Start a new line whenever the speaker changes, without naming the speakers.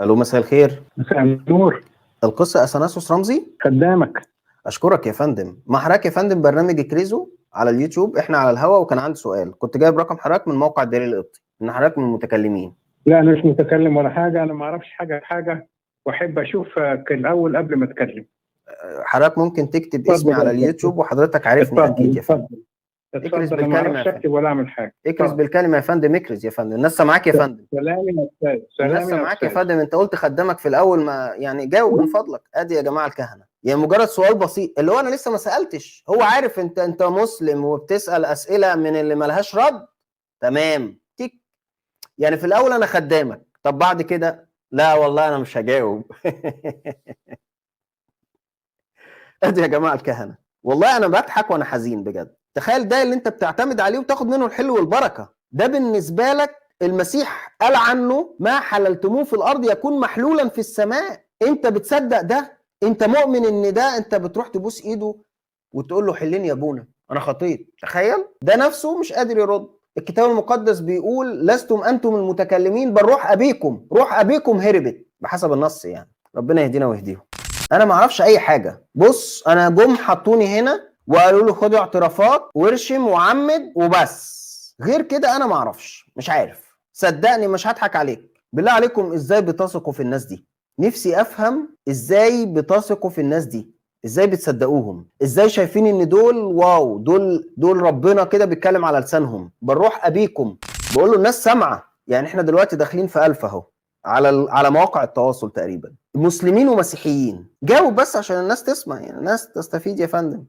الو، مساء الخير.
مساء النور.
القصة اثناسيوس رمزي.
خدامك.
اشكرك يا فندم. مع حضرتك يا فندم برنامج كريزو على اليوتيوب، احنا على الهوا، وكان عندي سؤال، كنت جايب رقم حضرتك من موقع الدليل القبطي، ان حضرتك من المتكلمين.
لا انا مش متكلم ولا حاجه، انا ما اعرفش حاجه بحاجه، واحب اشوفك الاول قبل ما اتكلم.
حضرتك ممكن تكتب اسمي
اتفضل
على
يا أستاذ.
اليوتيوب، وحضرتك عارفني اكيد يا فندم.
اتفضل
اكرز
انا ما
بالكلمة يا
اعرفش
فندم.
اكتب ولا اعمل حاجه.
اكرز
اتفضل.
بالكلمة يا فندم، اكرز يا فندم، الناس سامعاك يا فندم.
سلام يا استاذ،
الناس
سلام يا
سامعاك يا
استاذ.
فندم. انت قلت خدامك في الاول، ما يعني جاوب من فضلك. ادي يا جماعه الكهنه، يعني مجرد سؤال بسيط اللي هو انا لسه ما سالتش، هو عارف انت مسلم وبتسال اسئله من اللي ملهاش رد. تمام تيك. يعني في الاول انا خدامك، طب بعد كده لا والله انا مش هجاوب. ادي يا جماعه الكهنه، والله انا بضحك وانا حزين بجد. تخيل ده اللي انت بتعتمد عليه وتاخد منه الحلو والبركه، ده بالنسبه لك المسيح قال عنه ما حللتموه في الارض يكون محلولا في السماء. انت بتصدق ده؟ انت مؤمن ان ده؟ انت بتروح تبوس ايده وتقول له حلني يا ابونا انا خطيت. تخيل ده نفسه مش قادر يرد. الكتاب المقدس بيقول لستم انتم المتكلمين بل روح ابيكم. روح ابيكم هربت بحسب النص يعني. ربنا يهدينا ويهديهم. انا ما اعرفش اي حاجه. بص، انا جم حطوني هنا وقالوا له خد اعترافات وارشم وعمد وبس، غير كده انا ما اعرفش، مش عارف. صدقني مش هضحك عليك. بالله عليكم ازاي بتثقوا في الناس دي؟ نفسي افهم ازاي بتثقوا في الناس دي، ازاي بتصدقوهم، ازاي شايفين ان دول واو، دول ربنا كده بيتكلم على لسانهم. بالروح ابيكم. بقول له الناس سامعه. يعني احنا دلوقتي داخلين في الف اهو على مواقع التواصل تقريبا، مسلمين ومسيحيين. جاوب بس عشان الناس تسمع، يعني الناس تستفيد يا فندم.